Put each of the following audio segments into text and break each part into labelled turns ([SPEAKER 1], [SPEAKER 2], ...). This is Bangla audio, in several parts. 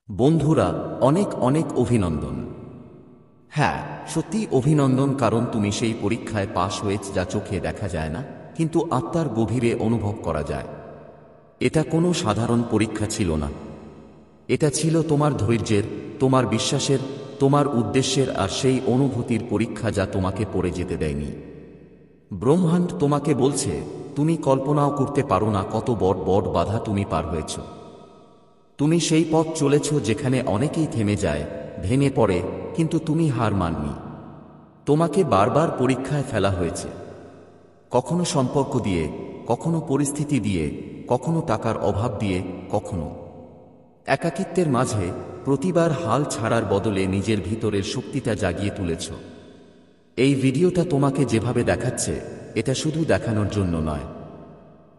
[SPEAKER 1] বন্ধুরা, অনেক অনেক অভিনন্দন। হ্যাঁ, সত্যি অভিনন্দন, কারণ তুমি সেই পরীক্ষায় পাশ হয়েছ যা চোখে দেখা যায় না, কিন্তু আত্মার গভীরে অনুভব করা যায়। এটা কোনো সাধারণ পরীক্ষা ছিল না। এটা ছিল তোমার ধৈর্যের, তোমার বিশ্বাসের, তোমার উদ্দেশ্যের আর সেই অনুভূতির পরীক্ষা যা তোমাকে পড়ে যেতে দেয়নি। ব্রহ্মাণ্ড তোমাকে বলছে, তুমি কল্পনাও করতে পারো না কত বড় বড় বাধা তুমি পার হয়েছ। তুমি সেই পথ চলেছ যেখানে অনেকেই থেমে যায়, ভেঙে পড়ে, কিন্তু তুমি হার মাননি। তোমাকে বারবার পরীক্ষায় ফেলা হয়েছে, কখনো সম্পর্ক দিয়ে, কখনো পরিস্থিতি দিয়ে, কখনো টাকার অভাব দিয়ে, কখনো একাকিত্বের মাঝে। প্রতিবার হাল ছাড়ার বদলে নিজের ভিতরের শক্তিটা জাগিয়ে তুলেছ। এই ভিডিওটা তোমাকে যেভাবে দেখাচ্ছে, এটা শুধু দেখানোর জন্য নয়।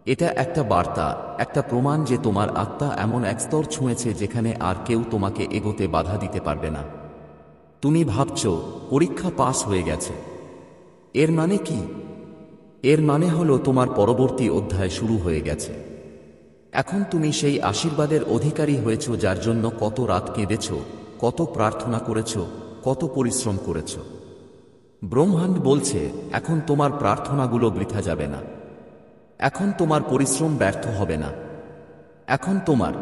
[SPEAKER 1] এটা একটা বার্তা, একটা প্রমাণ যে তোমার আত্মা এমন এক স্তর ছুঁয়েছে যেখানে আর কেউ তোমাকে এগোতে বাধা দিতে পারবে না। তুমি ভাবছ পরীক্ষা পাস হয়ে গেছে। এর মানে কি? এর মানে হলো তোমার পরবর্তী অধ্যায় শুরু হয়ে গেছে। এখন তুমি সেই আশীর্বাদের অধিকারী হয়েছ যার জন্য কত রাত কেঁদেছ, কত প্রার্থনা করেছ, কত পরিশ্রম করেছ। ব্রহ্মাণ্ড বলছে, এখন তোমার প্রার্থনাগুলো বৃথা যাবে না। এখন তোমার পরিশ্রম ব্যর্থ হবে না। এখন তোমার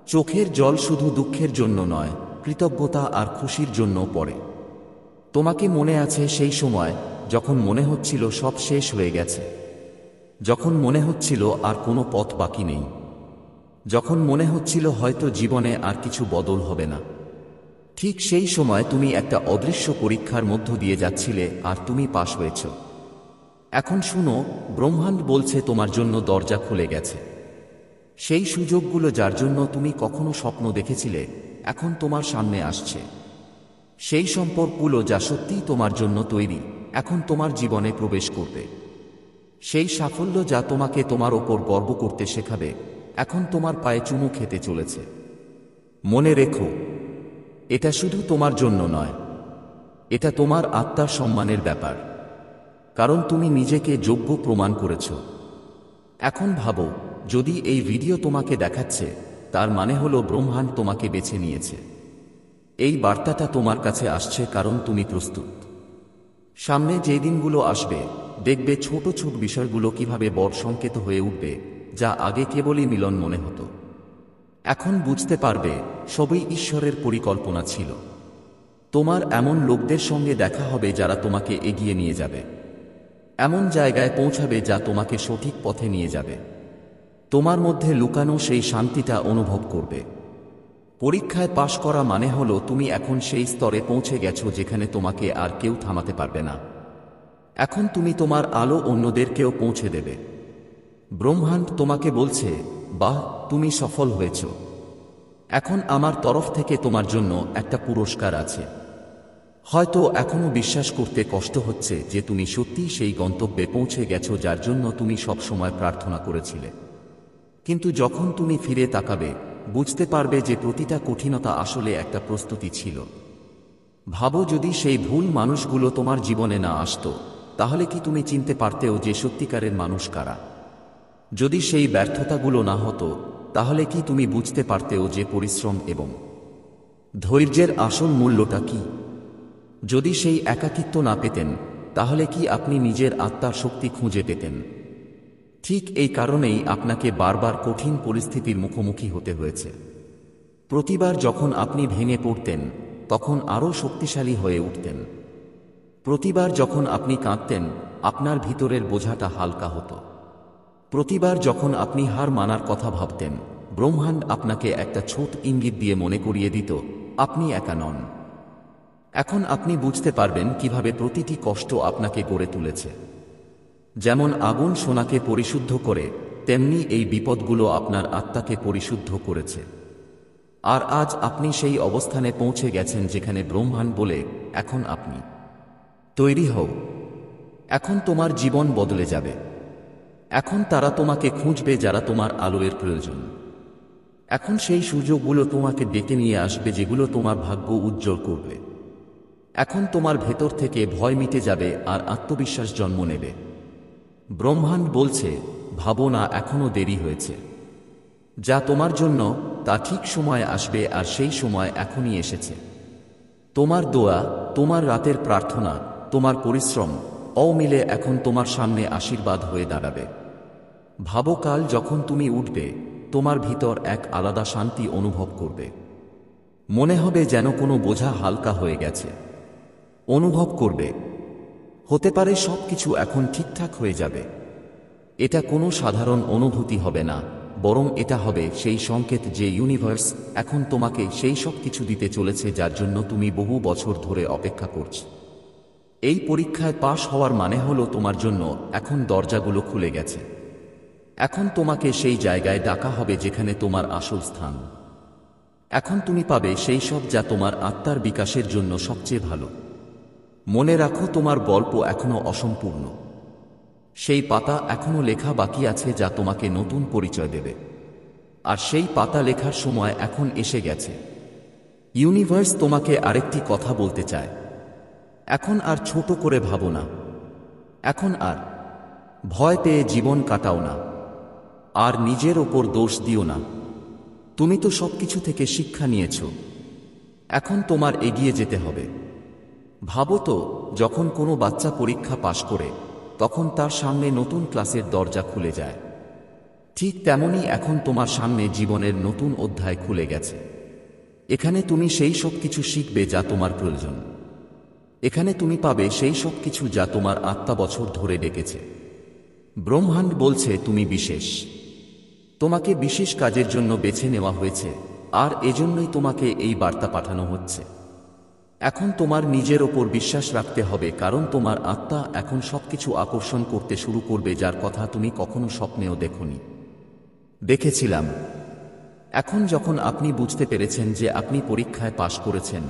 [SPEAKER 1] চোখের জল শুধু দুঃখের জন্য নয়, কৃতজ্ঞতা আর খুশির জন্য পড়ে। তোমাকে মনে আছে সেই সময় যখন মনে হচ্ছিল সব শেষ হয়ে গেছে, যখন মনে হচ্ছিল আর কোনো পথ বাকি নেই, যখন মনে হচ্ছিল হয়তো জীবনে আর কিছু বদল হবে না। ঠিক সেই সময় তুমি একটা অদৃশ্য পরীক্ষার মধ্য দিয়ে যাচ্ছিলে আর তুমি পাশ হয়েছ। এখন শুনো, ব্রহ্মাণ্ড বলছে তোমার জন্য দরজা খুলে গেছে। সেই সুযোগগুলো যার জন্য তুমি কখনো স্বপ্ন দেখেছিলে, এখন তোমার সামনে আসছে। সেই সম্পর্কগুলো যা সত্যিই তোমার জন্য তৈরি, এখন তোমার জীবনে প্রবেশ করবে। সেই সাফল্য যা তোমাকে তোমার ওপর গর্ব করতে শেখাবে, এখন তোমার পায়ে চুমু খেতে চলেছে। মনে রেখো, এটা শুধু তোমার জন্য নয়, এটা তোমার আত্মার সম্মানের ব্যাপার, কারণ তুমি নিজেকে যোগ্য প্রমাণ করেছ। এখন ভাবো, যদি এই ভিডিও তোমাকে দেখাচ্ছে, তার মানে হলো ব্রহ্মাণ্ড তোমাকে বেছে নিয়েছে। এই বার্তাটা তোমার কাছে আসছে কারণ তুমি প্রস্তুত। সামনে যে দিনগুলো আসবে, দেখবে ছোট ছোট বিষয়গুলো কিভাবে বড় সংকেত হয়ে উঠবে, যা আগে কেবলই মিলন মনে হতো। এখন বুঝতে পারবে সবই ঈশ্বরের পরিকল্পনা ছিল। তোমার এমন লোকদের সঙ্গে দেখা হবে যারা তোমাকে এগিয়ে নিয়ে যাবে, এমন জায়গায় পৌঁছাবে যা তোমাকে সঠিক পথে নিয়ে যাবে। তোমার মধ্যে লুকানো সেই শান্তিটা অনুভব করবে। পরীক্ষায় পাশ করা মানে হলো তুমি এখন সেই স্তরে পৌঁছে গেছো যেখানে তোমাকে আর কেউ থামাতে পারবে না। এখন তুমি তোমার আলো অন্যদেরকেও পৌঁছে দেবে। ব্রহ্মাণ্ড তোমাকে বলছে, বাহ, তুমি সফল হয়েছ। এখন আমার তরফ থেকে তোমার জন্য একটা পুরস্কার আছে। হয়তো এখনো বিশ্বাস করতে কষ্ট হচ্ছে যে তুমি সত্যিই সেই গন্তব্যে পৌঁছে গেছো যার জন্য তুমি সবসময় প্রার্থনা করেছিলে। কিন্তু যখন তুমি ফিরে তাকাবে, বুঝতে পারবে যে প্রতিটা কঠিনতা আসলে একটা প্রস্তুতি ছিল। ভাবো, যদি সেই ভুল মানুষগুলো তোমার জীবনে না আসতো, তাহলে কি তুমি চিনতে পারতেও যে সত্যিকারের মানুষ কারা? যদি সেই ব্যর্থতাগুলো না হতো, তাহলে কি তুমি বুঝতে পারতেও যে পরিশ্রম এবং ধৈর্যের আসল মূল্যটা কি? যদি সেই একাকিত্ব না পেতেন, তাহলে কি আপনি নিজের আত্মার শক্তি খুঁজে পেতেন? ঠিক এই কারণেই আপনাকে বারবার কঠিন পরিস্থিতির মুখোমুখি হতে হয়েছে। প্রতিবার যখন আপনি ভেঙে পড়তেন, তখন আরও শক্তিশালী হয়ে উঠতেন। প্রতিবার যখন আপনি কাঁদতেন, আপনার ভিতরের বোঝাটা হালকা হতো। প্রতিবার যখন আপনি হার মানার কথা ভাবতেন, ব্রহ্মাণ্ড আপনাকে একটা ছোট ইঙ্গিত দিয়ে মনে করিয়ে দিত, আপনি একা নন। এখন আপনি বুঝতে পারবেন কিভাবে প্রতিটি কষ্ট আপনাকে গড়ে তুলেছে। যেমন আগুন সোনাকে পরিশুদ্ধ করে, তেমনি এই বিপদগুলো আপনার আত্মাকে পরিশুদ্ধ করেছে। আর আজ আপনি সেই অবস্থানে পৌঁছে গেছেন যেখানে ব্রহ্মাণ্ড বলে, এখন আপনি তৈরি হও। এখন তোমার জীবন বদলে যাবে। এখন তারা তোমাকে খুঁজবে যারা তোমার আলোর প্রয়োজন। এখন সেই সুযোগগুলো তোমাকে ডেকে নিয়ে আসবে যেগুলো তোমার ভাগ্য উজ্জ্বল করবে। এখন তোমার ভেতর থেকে ভয় মিটে যাবে আর আত্মবিশ্বাস জন্ম নেবে। ব্রহ্মাণ্ড বলছে, ভাবো না এখনো দেরি হয়েছে। যা তোমার জন্য, তা ঠিক সময় আসবে, আর সেই সময় এখনই এসেছে। তোমার দোয়া, তোমার রাতের প্রার্থনা, তোমার পরিশ্রম মিলে এখন তোমার সামনে আশীর্বাদ হয়ে দাঁড়াবে। ভাবো, কাল যখন তুমি উঠবে, তোমার ভিতর এক আলাদা শান্তি অনুভব করবে। মনে হবে যেন কোনো বোঝা হালকা হয়ে গেছে। অনুভব করবে, হতে পারে সবকিছু এখন ঠিকঠাক হয়ে যাবে। এটা কোনো সাধারণ অনুভূতি হবে না, বরং এটা হবে সেই সংকেত যে ইউনিভার্স এখন তোমাকে সেই সব কিছু দিতে চলেছে যার জন্য তুমি বহু বছর ধরে অপেক্ষা করছ। এই পরীক্ষায় পাশ হওয়ার মানে হলো তোমার জন্য এখন দরজাগুলো খুলে গেছে। এখন তোমাকে সেই জায়গায় ডাকা হবে যেখানে তোমার আসল স্থান। এখন তুমি পাবে সেই সব যা তোমার আত্মার বিকাশের জন্য সবচেয়ে ভালো। মনে রাখো, তোমার গল্প এখনো অসম্পূর্ণ। সেই পাতা এখনো লেখা বাকি আছে যা তোমাকে নতুন পরিচয় দেবে। আর সেই পাতা লেখার সময় এখন এসে গেছে। ইউনিভার্স তোমাকে আরেকটি কথা বলতে চায়। এখন আর ছোট করে ভাবো না। এখন আর ভয় পেয়ে জীবন কাটাও না। আর নিজের ওপর দোষ দিও না। তুমি তো সবকিছু থেকে শিক্ষা নিয়েছ। এখন তোমার এগিয়ে যেতে হবে। ভাবো তো, যখন কোনো বাচ্চা পরীক্ষা পাশ করে, তখন তার সামনে নতুন ক্লাসের দরজা খুলে যায়। ঠিক তেমনি এখন তোমার সামনে জীবনের নতুন অধ্যায় খুলে গেছে। এখানে তুমি সেই সব কিছু শিখবে যা তোমার প্রয়োজন। এখানে তুমি পাবে সেই সব কিছু যা তোমার আত্মা বছর ধরে ডেকেছে। ব্রহ্মাণ্ড বলছে তুমি বিশেষ। তোমাকে বিশেষ কাজের জন্য বেছে নেওয়া হয়েছে, আর এজন্যই তোমাকে এই বার্তা পাঠানো হচ্ছে। এখন তোমার নিজের ওপর বিশ্বাস রাখতে হবে, কারণ তোমার আত্মা এখন সবকিছু আকর্ষণ করতে শুরু করবে যার কথা তুমি কখনো স্বপ্নেও দেখোনি। দেখেছিলাম। এখন যখন আপনি বুঝতে পেরেছেন যে আপনি পরীক্ষায় পাশ করেছেন,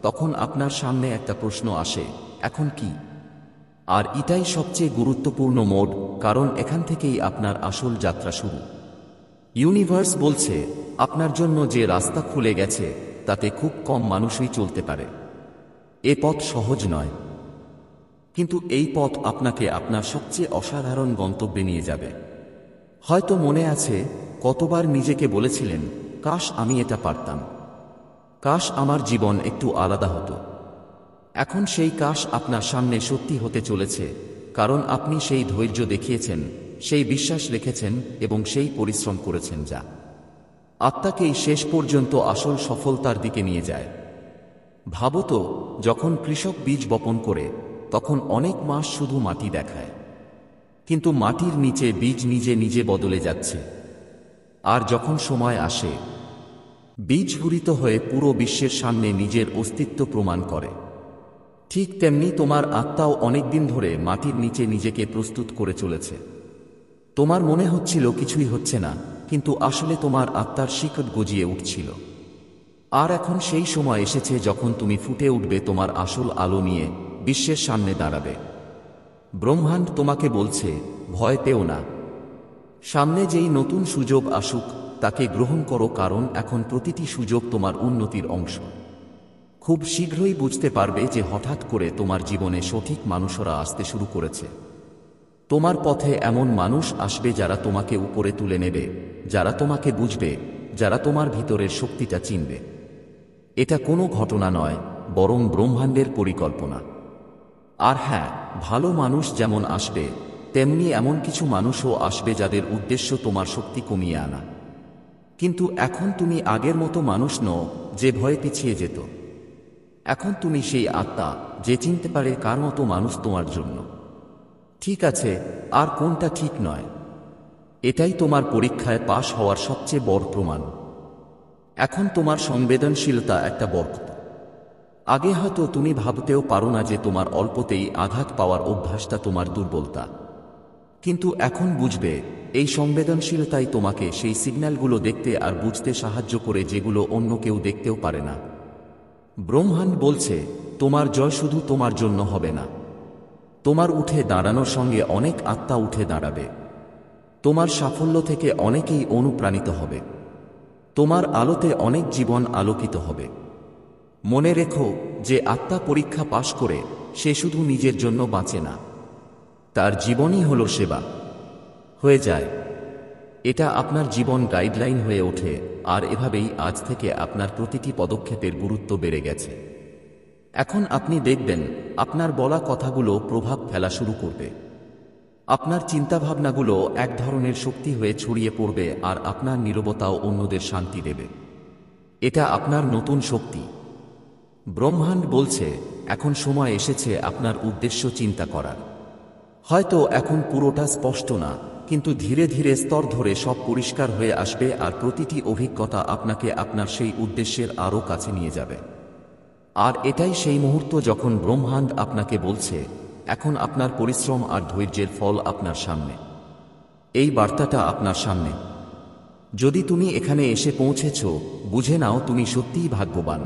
[SPEAKER 1] তখন আপনার সামনে একটা প্রশ্ন আসে, এখন কি? আর এটাই সবচেয়ে গুরুত্বপূর্ণ মোড, কারণ এখান থেকেই আপনার আসল যাত্রা শুরু। ইউনিভার্স বলছে আপনার জন্য যে রাস্তা খুলে গেছে তাতে খুব কম মানুষই চলতে পারে। এ পথ সহজ নয়, কিন্তু এই পথ আপনাকে আপনার সবচেয়ে অসাধারণ গন্তব্যে নিয়ে যাবে। হয়তো মনে আছে কতবার নিজেকে বলেছিলেন, কাশ আমি এটা পারতাম, কাশ আমার জীবন একটু আলাদা হতো। এখন সেই কাশ আপনার সামনে সত্যি হতে চলেছে, কারণ আপনি সেই ধৈর্য দেখিয়েছেন, সেই বিশ্বাস রেখেছেন এবং সেই পরিশ্রম করেছেন যা আত্মাকেই শেষ পর্যন্ত আসল সফলতার দিকে নিয়ে যায়। ভাবো তো, যখন কৃষক বীজ বপন করে, তখন অনেক মাস শুধু মাটি দেখায়, কিন্তু মাটির নিচে বীজ নিজে নিজে বদলে যাচ্ছে। আর যখন সময় আসে, বীজ স্ফুরিত হয়ে পুরো বিশ্বের সামনে নিজের অস্তিত্ব প্রমাণ করে। ঠিক তেমনি তোমার আত্মাও অনেকদিন ধরে মাটির নিচে নিজেকে প্রস্তুত করে চলেছে। তোমার মনে হচ্ছিল কিছুই হচ্ছে না, কিন্তু আসলে তোমার আত্মার শিকড় গজিয়ে উঠছিল। আর এখন সেই সময় এসেছে যখন তুমি ফুটে উঠবে তোমার আসল আলো নিয়ে, বিশ্বের সামনে দাঁড়াবে। ব্রহ্মাণ্ড তোমাকে বলছে, ভয় পেও না। সামনে যেই নতুন সুযোগ আসুক তাকে গ্রহণ করো, কারণ এখন প্রতিটি সুযোগ তোমার উন্নতির অংশ। খুব শীঘ্রই বুঝতে পারবে যে হঠাৎ করে তোমার জীবনে সঠিক মানুষরা আসতে শুরু করেছে। তোমার পথে এমন মানুষ আসবে যারা তোমাকে উপরে তুলে নেবে, যারা তোমাকে বুঝবে, যারা তোমার ভিতরের শক্তিটা চিনবে। এটা কোনো ঘটনা নয়, বরং ব্রহ্মাণ্ডের পরিকল্পনা। আর হ্যাঁ, ভালো মানুষ যেমন আসবে, তেমনি এমন কিছু মানুষও আসবে যাদের উদ্দেশ্য তোমার শক্তি কমিয়ে আনা। কিন্তু এখন তুমি আগের মতো মানুষ নও যে ভয়ে পিছিয়ে যেত। এখন তুমি সেই আত্মা যে চিনতে পারে কার মতো মানুষ তোমার জন্য ঠিক আছে আর কোনটা ঠিক নয়। এটাই তোমার পরীক্ষায় পাশ হওয়ার সবচেয়ে বড় প্রমাণ। এখন তোমার সংবেদনশীলতা একটা বরকত। আগে হয়তো তুমি ভাবতেও পারো না যে তোমার অল্পতেই আঘাত পাওয়ার অভ্যাসটা তোমার দুর্বলতা, কিন্তু এখন বুঝবে এই সংবেদনশীলতাই তোমাকে সেই সিগন্যালগুলো দেখতে আর বুঝতে সাহায্য করে যেগুলো অন্য কেউ দেখতেও পারে না। ব্রহ্মাণ্ড বলছে তোমার জয় শুধু তোমার জন্য হবে না, তোমার উঠে দাঁড়ানোর সঙ্গে অনেক আত্মা উঠে দাঁড়াবে। তোমার সাফল্য থেকে অনেকেই অনুপ্রাণিত হবে, তোমার আলোতে অনেক জীবন আলোকিত হবে। মনে রেখো, যে আত্মা পরীক্ষা পাশ করে সে শুধু নিজের জন্য বাঁচে না, তার জীবনই হলো সেবা হয়ে যায়। এটা আপনার জীবন গাইডলাইন হয়ে ওঠে, আর এভাবেই আজ থেকে আপনার প্রতিটি পদক্ষেপের গুরুত্ব বেড়ে গেছে। এখন আপনি দেখবেন আপনার বলা কথাগুলো প্রভাব ফেলা শুরু করবে। আপনার চিন্তাভাবনাগুলো এক ধরনের শক্তি হয়ে ছড়িয়ে পড়বে, আর আপনার নীরবতাও অন্যদের শান্তি দেবে। এটা আপনার নতুন শক্তি। ব্রহ্মাণ্ড বলছে এখন সময় এসেছে আপনার উদ্দেশ্য চিন্তা করার। হয়তো এখন পুরোটা স্পষ্ট না, কিন্তু ধীরে ধীরে স্তর ধরে সব পরিষ্কার হয়ে আসবে, আর প্রতিটি অভিজ্ঞতা আপনাকে আপনার সেই উদ্দেশ্যের আরও কাছে নিয়ে যাবে। আর এটাই সেই মুহূর্ত যখন ব্রহ্মাণ্ড আপনাকে বলছে এখন আপনার পরিশ্রম আর ধৈর্যের ফল আপনার সামনে। এই বার্তাটা আপনার সামনে। যদি তুমি এখানে এসে পৌঁছেছ, বুঝে নাও তুমি সত্যিই ভাগ্যবান।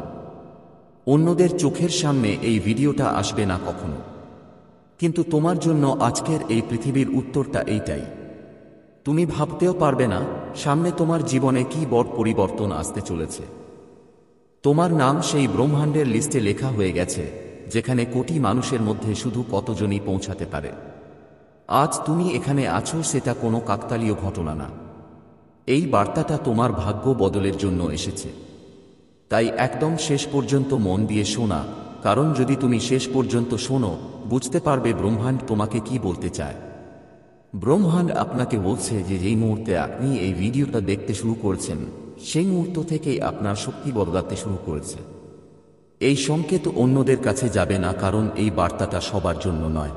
[SPEAKER 1] অন্যদের চোখের সামনে এই ভিডিওটা আসবে না কখনো, কিন্তু তোমার জন্য আজকের এই পৃথিবীর উত্তরটা এইটাই। তুমি ভাবতেও পারবে না সামনে তোমার জীবনে কি বড় পরিবর্তন আসতে চলেছে। তোমার নাম সেই ব্রহ্মাণ্ডের লিস্টে লেখা হয়ে গেছে, যেখানে কোটি মানুষের মধ্যে শুধু কতজনই পৌঁছাতে পারে। আজ তুমি এখানে আছো সেটা কোনো কাকতালীয় ঘটনা না। এই বার্তাটা তোমার ভাগ্য বদলের জন্য এসেছে। তাই একদম শেষ পর্যন্ত মন দিয়ে শোনা, কারণ যদি তুমি শেষ পর্যন্ত শোনো, বুঝতে পারবে ব্রহ্মাণ্ড তোমাকে কি বলতে চায়। ব্রহ্মাণ্ড আপনাকে বলছে যে যেই মুহূর্তে আপনি এই ভিডিওটা দেখতে শুরু করেছেন, সেই মুহূর্ত থেকেই আপনার শক্তি বদলাতে শুরু করেছে। এই সংকেত অন্যদের কাছে যাবে না, কারণ এই বার্তাটা সবার জন্য নয়।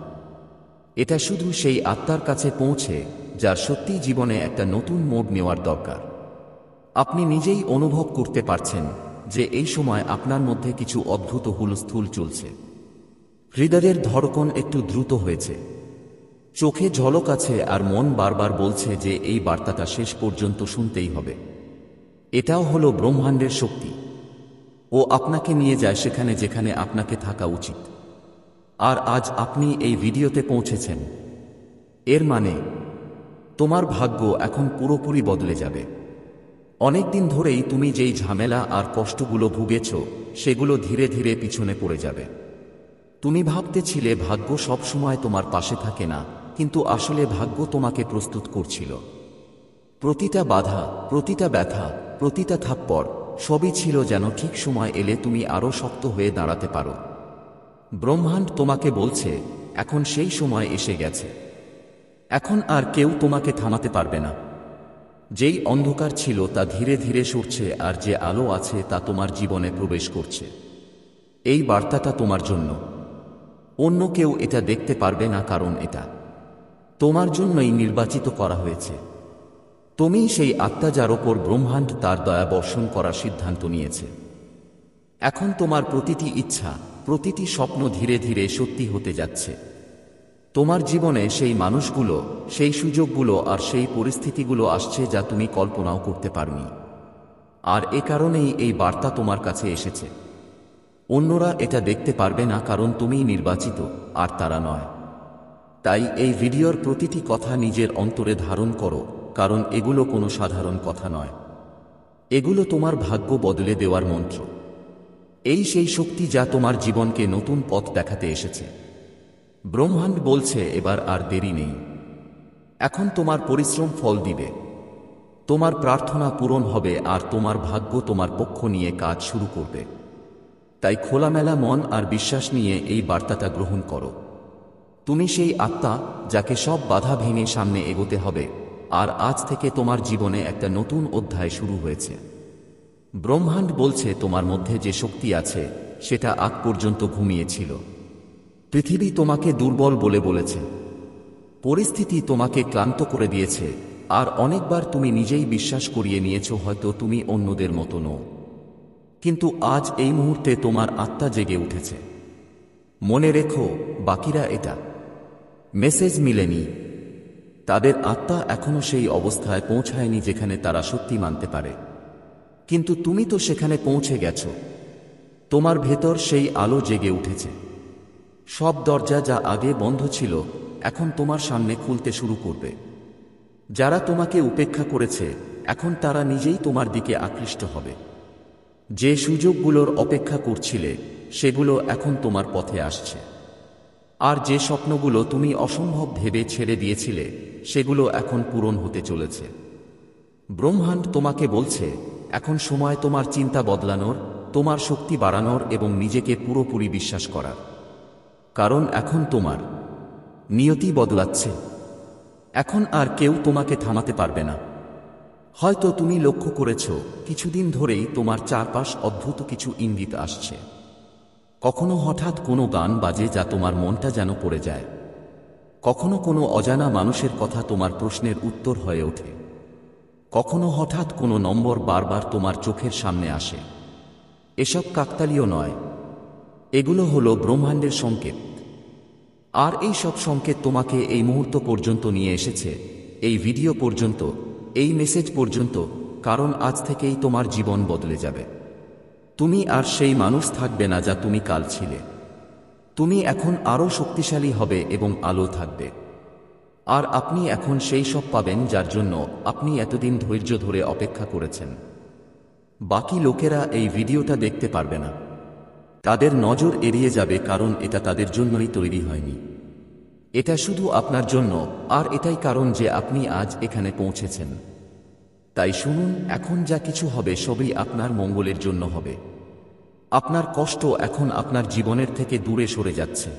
[SPEAKER 1] এটা শুধু সেই আত্মার কাছে পৌঁছে যার সত্যিই জীবনে একটা নতুন মোড় নেওয়ার দরকার। আপনি নিজেই অনুভব করতে পারছেন যে এই সময় আপনার মধ্যে কিছু অদ্ভুত হুলস্থুল চলছে। হৃদয়ের ধড়কন একটু দ্রুত হয়েছে, চোখে ঝলক আছে, আর মন বারবার বলছে যে এই বার্তাটা শেষ পর্যন্ত শুনতেই হবে। এটাও হলো ব্রহ্মাণ্ডের শক্তি। ও আপনাকে নিয়ে যায় সেখানে যেখানে আপনাকে থাকা উচিত। আর আজ আপনি এই ভিডিওতে পৌঁছেছেন, এর মানে তোমার ভাগ্য এখন পুরোপুরি বদলে যাবে। অনেকদিন ধরেই তুমি যেই ঝামেলা আর কষ্টগুলো ভুগেছ, সেগুলো ধীরে ধীরে পিছনে পড়ে যাবে। তুমি ভাবতেছিলে ভাগ্য সব সময় তোমার পাশে থাকে না, কিন্তু আসলে ভাগ্য তোমাকে প্রস্তুত করছিল। প্রতিটা বাধা, প্রতিটা ব্যথা, প্রতিটা থাপ্পড় সবই ছিল যেন ঠিক সময় এলে তুমি আরও শক্ত হয়ে দাঁড়াতে পারো। ব্রহ্মাণ্ড তোমাকে বলছে এখন সেই সময় এসে গেছে। এখন আর কেউ তোমাকে থামাতে পারবে না। যেই অন্ধকার ছিল তা ধীরে ধীরে সরছে, আর যে আলো আছে তা তোমার জীবনে প্রবেশ করছে। এই বার্তাটা তোমার জন্য। অন্য কেউ এটা দেখতে পারবে না, কারণ এটা তোমার জন্যই নির্বাচিত করা হয়েছে। তুমি সেই আত্মা যার ওপর ব্রহ্মাণ্ড তার দয়া বর্ষণ করার সিদ্ধান্ত নিয়েছে। এখন তোমার প্রতিটি ইচ্ছা, প্রতিটি স্বপ্ন ধীরে ধীরে সত্যি হতে যাচ্ছে। তোমার জীবনে সেই মানুষগুলো, সেই সুযোগগুলো আর সেই পরিস্থিতিগুলো আসছে যা তুমি কল্পনাও করতে পারোনি। আর এ কারণেই এই বার্তা তোমার কাছে এসেছে। অন্যরা এটা দেখতে পারবে না, কারণ তুমিই নির্বাচিত, আর তারা নয়। তাই এই ভিডিওর প্রতিটি কথা নিজের অন্তরে ধারণ করো, কারণ এগুলো কোনো সাধারণ কথা নয়। এগুলো তোমার ভাগ্য বদলে দেওয়ার মন্ত্র। এই সেই শক্তি যা তোমার জীবনকে নতুন পথ দেখাতে এসেছে। ব্রহ্মাণ্ড বলছে এবার আর দেরি নেই। এখন তোমার পরিশ্রম ফল দিবে, তোমার প্রার্থনা পূরণ হবে, আর তোমার ভাগ্য তোমার পক্ষ নিয়ে কাজ শুরু করবে। তাই খোলামেলা মন আর বিশ্বাস নিয়ে এই বার্তাটা গ্রহণ করো। তুমি সেই আত্মা যাকে সব বাধা ভেঙে সামনে এগোতে হবে, আর আজ থেকে তোমার জীবনে একটা নতুন অধ্যায় শুরু হয়েছে। ব্রহ্মাণ্ড বলছে তোমার মধ্যে যে শক্তি আছে সেটা আগ পর্যন্ত ঘুমিয়েছিল। পৃথিবী তোমাকে দুর্বল বলে বলেছে, পরিস্থিতি তোমাকে ক্লান্ত করে দিয়েছে, আর অনেকবার তুমি নিজেই বিশ্বাস করিয়ে নিয়েছ হয়তো তুমি অন্যদের মতো নও। কিন্তু আজ এই মুহূর্তে তোমার আত্মা জেগে উঠেছে। মনে রেখো, বাকিরা এটা মেসেজ মিলেনি। তাদের আত্মা এখনো সেই অবস্থায় পৌঁছায়নি যেখানে তারা সত্যি মানতে পারে। কিন্তু তুমি তো সেখানে পৌঁছে গেছো। তোমার ভেতর সেই আলো জেগে উঠেছে। সব দরজা যা আগে বন্ধ ছিল এখন তোমার সামনে খুলতে শুরু করবে। যারা তোমাকে উপেক্ষা করেছে এখন তারা নিজেই তোমার দিকে আকৃষ্ট হবে। যে সুযোগগুলোর অপেক্ষা করছিলে সেগুলো এখন তোমার পথে আসছে। আর যে স্বপ্নগুলো তুমি অসম্ভব ভেবে ছেড়ে দিয়েছিলে সেগুলো এখন পূরণ হতে চলেছে। ব্রহ্মাণ্ড তোমাকে বলছে, এখন সময় তোমার চিন্তা বদলানোর, তোমার শক্তি বাড়ানোর এবং নিজেকে পুরোপুরি বিশ্বাস করার। কারণ এখন তোমার নিয়তি বদলাচ্ছে। এখন আর কেউ তোমাকে থামাতে পারবে না। হয়তো তুমি লক্ষ্য করেছ, কিছুদিন ধরেই তোমার চারপাশ অদ্ভুত কিছু ইঙ্গিত আসছে। কখনো হঠাৎ কোনো গান বাজে যা তোমার মনটা যেন পড়ে যায়। কখনো কোনো অজানা মানুষের কথা তোমার প্রশ্নের উত্তর হয়ে ওঠে। কখনো হঠাৎ কোনো নম্বর বারবার তোমার চোখের সামনে আসে। এসব কাকতালীয় নয়, এগুলো হলো ব্রহ্মাণ্ডের সংকেত। আর এই সব সংকেত তোমাকে এই মুহূর্ত পর্যন্ত নিয়ে এসেছে, এই ভিডিও পর্যন্ত, এই মেসেজ পর্যন্ত, কারণ আজ থেকেই তোমার জীবন বদলে যাবে। তুমি আর সেই মানুষ থাকবে না যা তুমি কাল ছিলে। তুমি এখন আরও শক্তিশালী হবে এবং আলো থাকবে। আর আপনি এখন সেই সব পাবেন যার জন্য আপনি এতদিন ধৈর্য ধরে অপেক্ষা করেছেন। বাকি লোকেরা এই ভিডিওটা দেখতে পারবে না। তাদের নজর এড়িয়ে যাবে, কারণ এটা তাদের জন্যই তৈরি হয়নি। এটা শুধু আপনার জন্য, আর এটাই কারণ যে আপনি আজ এখানে পৌঁছেছেন। তাই শুনুন, এখন যা কিছু হবে সবই আপনার মঙ্গলের জন্য হবে। আপনার কষ্ট এখন আপনার জীবনের থেকে দূরে সরে যাচ্ছে।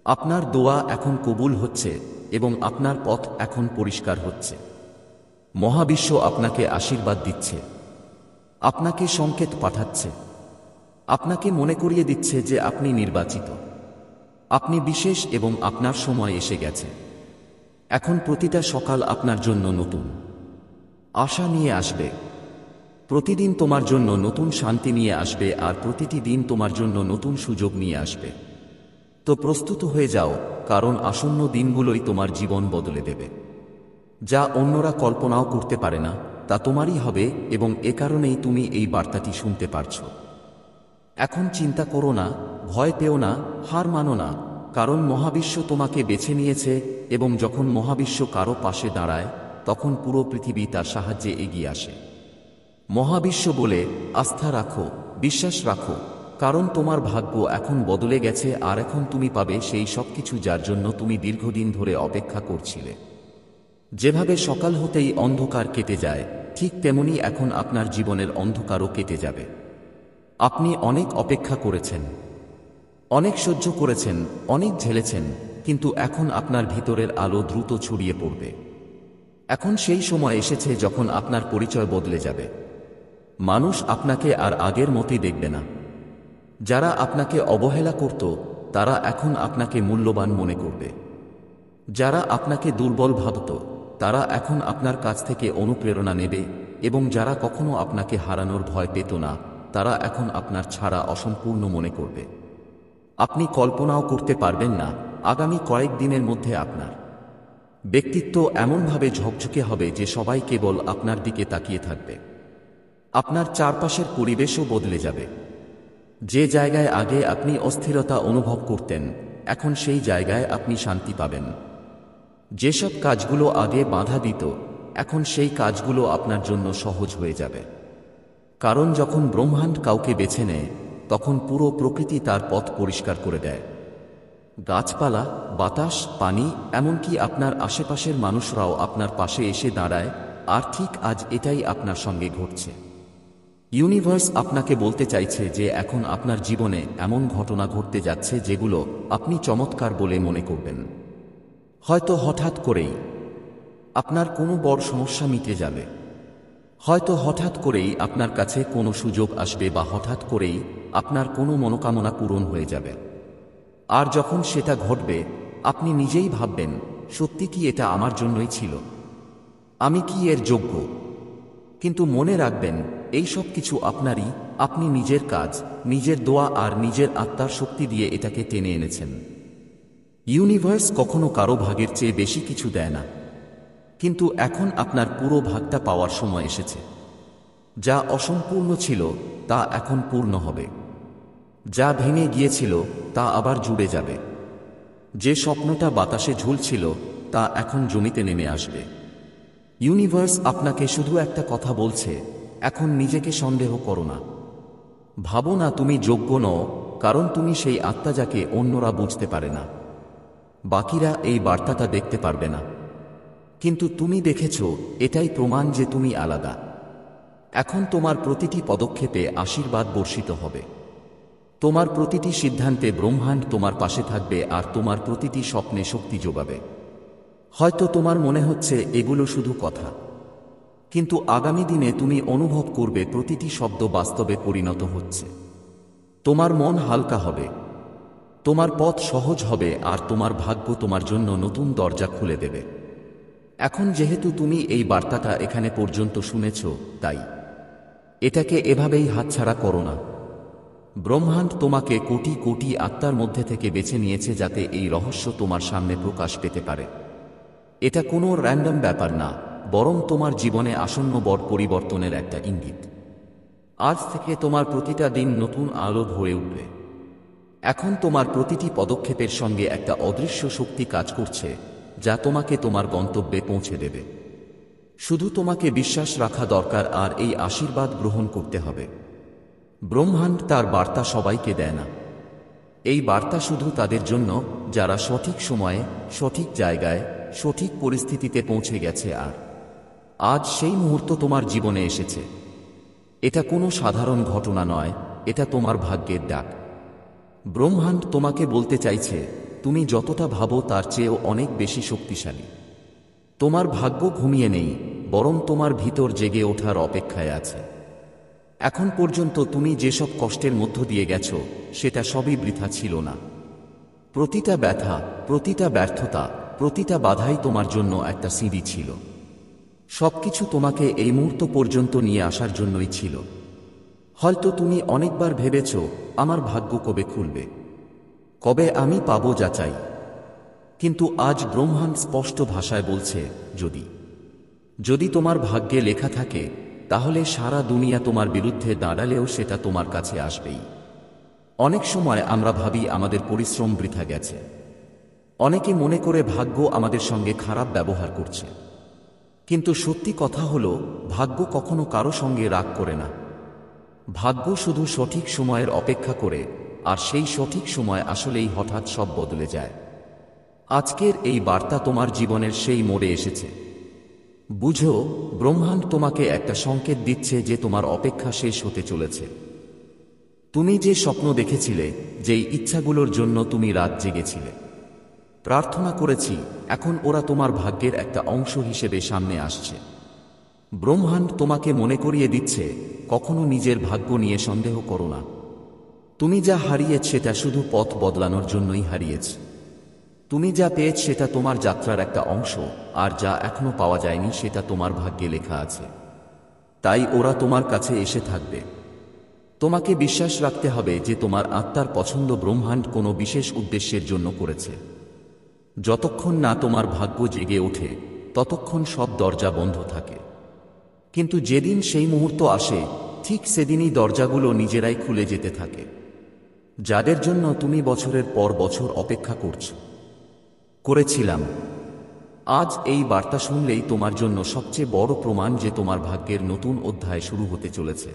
[SPEAKER 1] আপনার দোয়া এখন কবুল হচ্ছে এবং আপনার পথ এখন পরিষ্কার হচ্ছে। মহাবিশ্ব আপনাকে আশীর্বাদ দিচ্ছে, আপনাকে সংকেত পাঠাচ্ছে, আপনাকে মনে করিয়ে দিচ্ছে যে আপনি নির্বাচিত, আপনি বিশেষ এবং আপনার সময় এসে গেছে। এখন প্রতিটা সকাল আপনার জন্য নতুন আশা নিয়ে আসবে। প্রতিদিন তোমার জন্য নতুন শান্তি নিয়ে আসবে, আর প্রতিটি দিন তোমার জন্য নতুন সুযোগ নিয়ে আসবে। তো প্রস্তুত হয়ে যাও, কারণ আসন্ন দিনগুলোই তোমার জীবন বদলে দেবে। যা অন্যরা কল্পনাও করতে পারে না তা তোমারই হবে, এবং এ কারণেই তুমি এই বার্তাটি শুনতে পারছো। এখন চিন্তা করো না, ভয় পেও না, হার মানো না, কারণ মহাবিশ্ব তোমাকে বেছে নিয়েছে, এবং যখন মহাবিশ্ব কারো পাশে দাঁড়ায় তখন পুরো পৃথিবী তার সাহায্যে এগিয়ে আসে। মহাবিশ্ব বলে, আস্থা রাখো, বিশ্বাস রাখো, কারণ তোমার ভাগ্য এখন বদলে গেছে, আর এখন তুমি পাবে সেই সব কিছু যার জন্য তুমি দীর্ঘদিন ধরে অপেক্ষা করছিলে। যেভাবে সকাল হতেই অন্ধকার কেটে যায়, ঠিক তেমনি এখন আপনার জীবনের অন্ধকারও কেটে যাবে। আপনি অনেক অপেক্ষা করেছেন, অনেক সহ্য করেছেন, অনেক ঝেলেছেন, কিন্তু এখন আপনার ভিতরের আলো দ্রুত ছড়িয়ে পড়বে। এখন সেই সময় এসেছে যখন আপনার পরিচয় বদলে যাবে। মানুষ আপনাকে আর আগের মতোই দেখবে না। যারা আপনাকে অবহেলা করত তারা এখন আপনাকে মূল্যবান মনে করবে। যারা আপনাকে দুর্বল ভাবত তারা এখন আপনার কাছ থেকে অনুপ্রেরণা নেবে, এবং যারা কখনো আপনাকে হারানোর ভয় পেত না তারা এখন আপনার ছাড়া অসম্পূর্ণ মনে করবে। আপনি কল্পনাও করতে পারবেন না, আগামী কয়েকদিনের মধ্যে আপনার ব্যক্তিত্ব এমনভাবে ঝকঝকে হবে যে সবাই কেবল আপনার দিকে তাকিয়ে থাকবে। আপনার চারপাশের পরিবেশও বদলে যাবে। যে জায়গায় আগে আপনি অস্থিরতা অনুভব করতেন, এখন সেই জায়গায় আপনি শান্তি পাবেন। যেসব কাজগুলো আগে বাধা দিত, এখন সেই কাজগুলো আপনার জন্য সহজ হয়ে যাবে। কারণ যখন ব্রহ্মাণ্ড কাউকে বেছে নেয় তখন পুরো প্রকৃতি তার পথ পরিষ্কার করে দেয়। গাছপালা, বাতাস, পানি, এমনকি আপনার আশেপাশের মানুষরাও আপনার পাশে এসে দাঁড়ায়, আর ঠিক আজ এটাই আপনার সঙ্গে ঘটছে। ইউনিভার্স আপনাকে বলতে চাইছে যে এখন আপনার জীবনে এমন ঘটনা ঘটতে যাচ্ছে যেগুলো আপনি চমৎকার বলে মনে করবেন। হয়তো হঠাৎ করেই আপনার কোনো বড় সমস্যা মিটে যাবে, হয়তো হঠাৎ করেই আপনার কাছে কোনো সুযোগ আসবে, বা হঠাৎ করেই আপনার কোনো মনোকামনা পূরণ হয়ে যাবে। আর যখন সেটা ঘটবে আপনি নিজেই ভাববেন, সত্যি কি এটা আমার জন্যই ছিল? আমি কি এর যোগ্য? কিন্তু মনে রাখবেন, এই সব কিছু আপনারই। আপনি নিজের কাজ, নিজের দোয়া আর নিজের আত্মার শক্তি দিয়ে এটাকে টেনে এনেছেন। ইউনিভার্স কখনো কারো ভাগের চেয়ে বেশি কিছু দেয় না, কিন্তু এখন আপনার পুরো ভাগটা পাওয়ার সময় এসেছে। যা অসম্পূর্ণ ছিল তা এখন পূর্ণ হবে। যা ভেঙে গিয়েছিল তা আবার জুড়ে যাবে। যে স্বপ্নটা বাতাসে ঝুলছিল তা এখন জমিতে নেমে আসবে। ইউনিভার্স আপনাকে শুধু একটা কথা বলছে, এখন নিজেকে সন্দেহ করো না। ভাবো না তুমি যোগ্য নও, কারণ তুমি সেই আত্মা যাকে অন্যরা বুঝতে পারে না। বাকিরা এই বার্তাটা দেখতে পারবে না, কিন্তু তুমি দেখেছ, এটাই প্রমাণ যে তুমি আলাদা। এখন তোমার প্রতিটি পদক্ষেপে আশীর্বাদ বর্ষিত হবে। তোমার প্রতিটি সিদ্ধান্তে ব্রহ্মাণ্ড তোমার পাশে থাকবে আর তোমার প্রতিটি স্বপ্নে শক্তি যোগাবে। হয়তো তোমার মনে হচ্ছে এগুলো শুধু কথা, কিন্তু আগামী দিনে তুমি অনুভব করবে প্রতিটি শব্দ বাস্তবে পরিণত হচ্ছে। তোমার মন হালকা হবে, তোমার পথ সহজ হবে আর তোমার ভাগ্য তোমার জন্য নতুন দরজা খুলে দেবে। এখন যেহেতু তুমি এই বার্তাটা এখানে পর্যন্ত শুনেছ, তাই এটাকে এভাবেই হাতছাড়া করো না। ব্রহ্মাণ্ড তোমাকে কোটি কোটি আত্মার মধ্যে থেকে বেছে নিয়েছে যাতে এই রহস্য তোমার সামনে প্রকাশ পেতে পারে। এটা কোনো র্যান্ডম ব্যাপার না, বরং তোমার জীবনে আসন্ন বড় পরিবর্তনের একটা ইঙ্গিত। আজ থেকে তোমার প্রতিটা দিন নতুন আলো ভরে উঠবে। এখন তোমার প্রতিটি পদক্ষেপের সঙ্গে একটা অদৃশ্য শক্তি কাজ করছে, যা তোমাকে তোমার গন্তব্যে পৌঁছে দেবে। শুধু তোমাকে বিশ্বাস রাখা দরকার আর এই আশীর্বাদ গ্রহণ করতে হবে। ব্রহ্মাণ্ড তার বার্তা সবাইকে দেয় না। এই বার্তা শুধু তাদের জন্য যারা সঠিক সময়ে, সঠিক জায়গায়, সঠিক পরিস্থিতিতে পৌঁছে গেছে। আর আজ সেই মুহূর্ত তোমার জীবনে এসেছে। এটা কোনো সাধারণ ঘটনা নয়, এটা তোমার ভাগ্যের ডাক। ব্রহ্মাণ্ড তোমাকে বলতে চাইছে, তুমি যতটা ভাবো তার চেয়েও অনেক বেশি শক্তিশালী। তোমার ভাগ্য ঘুমিয়ে নেই, বরং তোমার ভিতর জেগে ওঠার অপেক্ষায় আছে। এখন পর্যন্ত তুমি যেসব কষ্টের মধ্য দিয়ে গেছো, সেটা সবই বৃথা ছিল না। প্রতিটা ব্যথা, প্রতিটা ব্যর্থতা, প্রতিটা বাধাই তোমার জন্য একটা সিঁড়ি ছিল। সবকিছু তোমাকে এই মুহূর্ত পর্যন্ত নিয়ে আসার জন্যই ছিল। হয়তো তুমি অনেকবার ভেবেছ, আমার ভাগ্য কবে খুলবে, কবে আমি পাবো যাচাই। কিন্তু আজ ব্রহ্মাণ্ড স্পষ্ট ভাষায় বলছে, যদি যদি তোমার ভাগ্যে লেখা থাকে, তাহলে সারা দুনিয়া তোমার বিরুদ্ধে দাঁড়ালেও সেটা তোমার কাছে আসবেই। অনেক সময় আমরা ভাবি আমাদের পরিশ্রম বৃথা গেছে। অনেকে মনে করে ভাগ্য আমাদের সঙ্গে খারাপ ব্যবহার করছে। কিন্তু সত্যি কথা হলো, ভাগ্য কখনো কারো সঙ্গে রাগ করে না। ভাগ্য শুধু সঠিক সময়ের অপেক্ষা করে, আর সেই সঠিক সময় আসলেই হঠাৎ সব বদলে যায়। আজকের এই বার্তা তোমার জীবনের সেই মোড়ে এসেছে। বুঝো, ব্রহ্মাণ্ড তোমাকে একটা সংকেত দিচ্ছে যে তোমার অপেক্ষা শেষ হতে চলেছে। তুমি যে স্বপ্ন দেখেছিলে, যেই ইচ্ছাগুলোর জন্য তুমি রাত জেগেছিলে, প্রার্থনা করেছি, এখন ওরা তোমার ভাগ্যের একটা অংশ হিসেবে সামনে আসছে। ব্রহ্মাণ্ড তোমাকে মনে করিয়ে দিচ্ছে, কখনো নিজের ভাগ্য নিয়ে সন্দেহ করো না। তুমি যা হারিয়েছ সেটা শুধু পথ বদলানোর জন্যই হারিয়েছ। তুমি যা পেয়েছ সেটা তোমার যাত্রার একটা অংশ, আর যা এখনো পাওয়া যায়নি সেটা তোমার ভাগ্যে লেখা আছে। তাই ওরা তোমার কাছে এসে থাকবে। তোমাকে বিশ্বাস রাখতে হবে যে তোমার আত্মার পছন্দ ব্রহ্মাণ্ড কোনো বিশেষ উদ্দেশ্যের জন্য করেছে। যতক্ষণ না তোমার ভাগ্য জেগে ওঠে, ততক্ষণ সব দরজা বন্ধ থাকে। কিন্তু যেদিন সেই মুহূর্ত আসে, ঠিক সেদিনই দরজাগুলো নিজেরাই খুলে যেতে থাকে। যাদের জন্য তুমি বছরের পর বছর অপেক্ষা করেছিলাম, আজ এই বার্তা শুনলেই তোমার জন্য সবচেয়ে বড় প্রমাণ যে তোমার ভাগ্যের নতুন অধ্যায় শুরু হতে চলেছে।